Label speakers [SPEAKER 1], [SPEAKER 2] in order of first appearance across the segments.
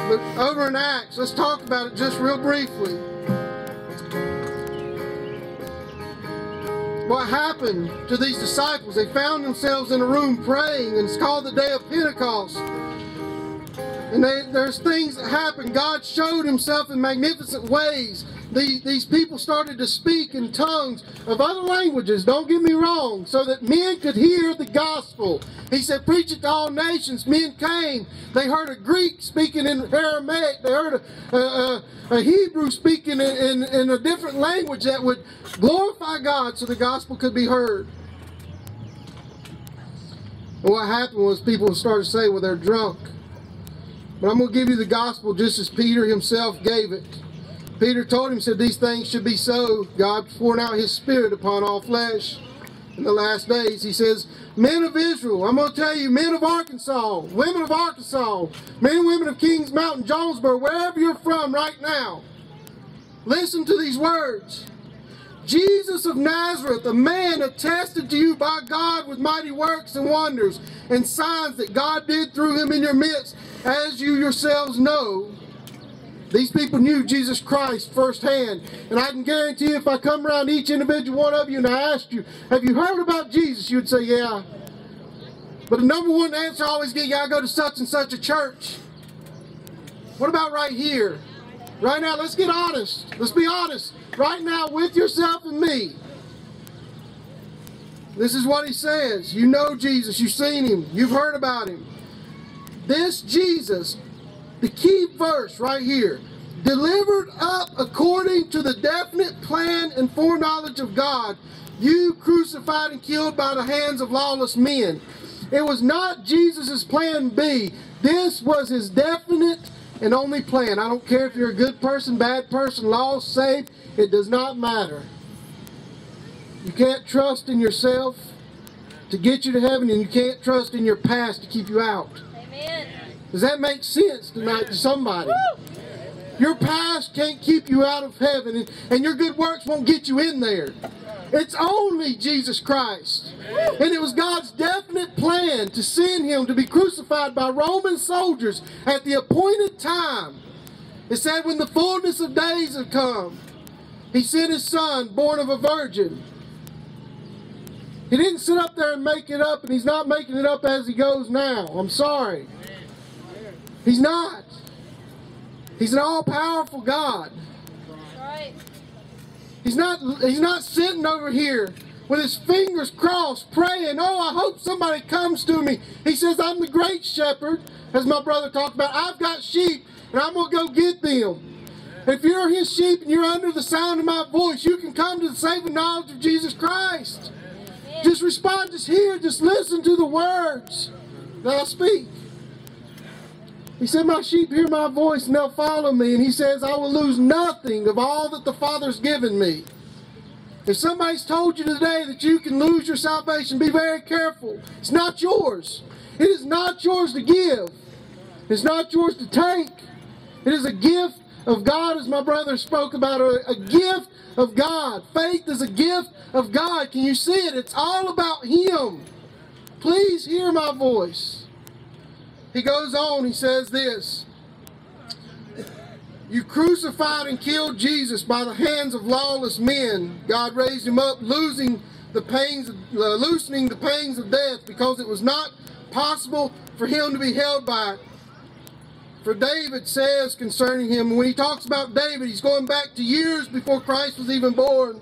[SPEAKER 1] But over in Acts, let's talk about it just real briefly. What happened to these disciples? They found themselves in a room praying, and it's called the day of Pentecost. And there's things that happened. God showed himself in magnificent ways. These people started to speak in tongues of other languages, don't get me wrong, so that men could hear the gospel. He said, preach it to all nations. Men came. They heard a Greek speaking in Aramaic. They heard a Hebrew speaking in a different language that would glorify God so the gospel could be heard. And what happened was people started to say, well, they're drunk. But I'm going to give you the gospel just as Peter himself gave it. Peter told him, said, these things should be so. God's pouring out his Spirit upon all flesh in the last days. He says, men of Israel, I'm going to tell you, men of Arkansas, women of Arkansas, men and women of Kings Mountain, Jonesboro, wherever you're from right now, listen to these words. Jesus of Nazareth, a man attested to you by God with mighty works and wonders and signs that God did through him in your midst, as you yourselves know. These people knew Jesus Christ firsthand. And I can guarantee you, if I come around each individual one of you and I asked you, have you heard about Jesus? You would say, yeah. But the number one answer I always get, yeah, I go to such and such a church. What about right here? Right now, let's get honest. Let's be honest. Right now, with yourself and me. This is what he says. You know Jesus. You've seen him. You've heard about him. This Jesus, the key verse right here, delivered up according to the definite plan and foreknowledge of God, you crucified and killed by the hands of lawless men. It was not Jesus' plan B. This was his definite and only plan. I don't care if you're a good person, bad person, lost, saved, it does not matter. You can't trust in yourself to get you to heaven, and you can't trust in your past to keep you out.
[SPEAKER 2] Amen.
[SPEAKER 1] Does that make sense tonight to somebody? Your past can't keep you out of heaven, and your good works won't get you in there. It's only Jesus Christ. And it was God's definite plan to send him to be crucified by Roman soldiers at the appointed time. It said when the fullness of days had come, he sent his son, born of a virgin. He didn't sit up there and make it up, and he's not making it up as he goes now. I'm sorry. He's not. He's an all-powerful God.
[SPEAKER 2] That's right.
[SPEAKER 1] He's not sitting over here with his fingers crossed praying, oh, I hope somebody comes to me. He says, I'm the great shepherd, as my brother talked about. I've got sheep, and I'm going to go get them. If you're his sheep and you're under the sound of my voice, you can come to the saving knowledge of Jesus Christ.
[SPEAKER 2] Amen.
[SPEAKER 1] Just respond, just hear, just listen to the words that I speak. He said, my sheep hear my voice and they'll follow me. And he says, I will lose nothing of all that the Father's given me. If somebody's told you today that you can lose your salvation, be very careful. It's not yours. It is not yours to give. It's not yours to take. It is a gift of God, as my brother spoke about, a gift of God. Faith is a gift of God. Can you see it? It's all about him. Please hear my voice. He goes on, he says this. You crucified and killed Jesus by the hands of lawless men. God raised him up, loosening the pangs of death, because it was not possible for him to be held by it. For David says concerning him, when he talks about David, he's going back to years before Christ was even born.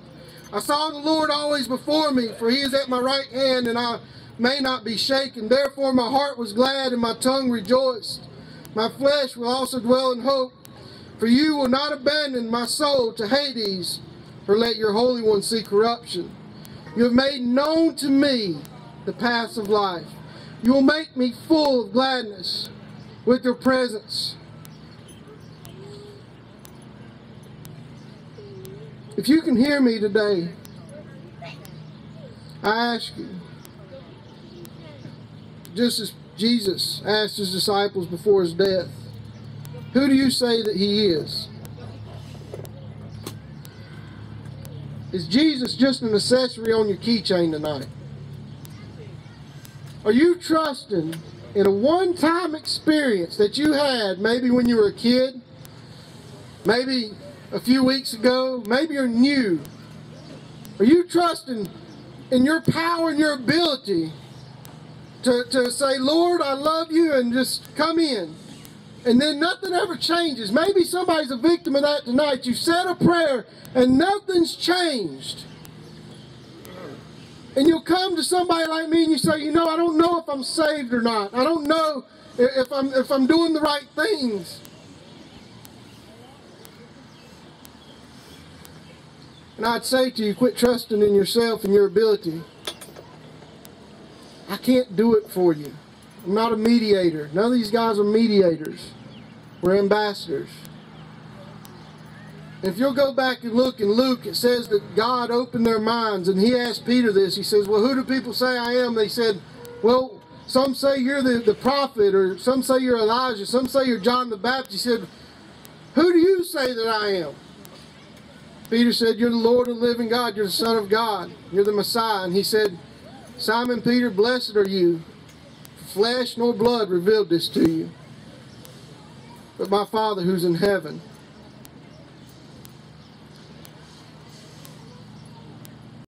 [SPEAKER 1] I saw the Lord always before me, for he is at my right hand, and I may not be shaken. Therefore my heart was glad and my tongue rejoiced. My flesh will also dwell in hope. For you will not abandon my soul to Hades, or let your Holy One see corruption. You have made known to me the paths of life. You will make me full of gladness with your presence. If you can hear me today, I ask you, just as Jesus asked his disciples before his death, who do you say that he is? Is Jesus just an accessory on your keychain tonight? Are you trusting in a one-time experience that you had, maybe when you were a kid, maybe a few weeks ago, maybe you're new, are you trusting in your power and your ability to say, Lord, I love you, and just come in? And then nothing ever changes. Maybe somebody's a victim of that tonight. You said a prayer and nothing's changed. And you'll come to somebody like me and you say, you know, I don't know if I'm saved or not. I don't know if I'm doing the right things. And I'd say to you, quit trusting in yourself and your ability. I can't do it for you. I'm not a mediator. None of these guys are mediators. We're ambassadors. If you'll go back and look in Luke, it says that God opened their minds, and he asked Peter this. He says, well, who do people say I am? They said, well, some say you're the prophet, or some say you're Elijah, some say you're John the Baptist. He said, who do you say that I am? Peter said, you're the Lord of the living God. You're the Son of God. You're the Messiah. And he said, Simon Peter, blessed are you. Flesh nor blood revealed this to you, but my Father who's in heaven.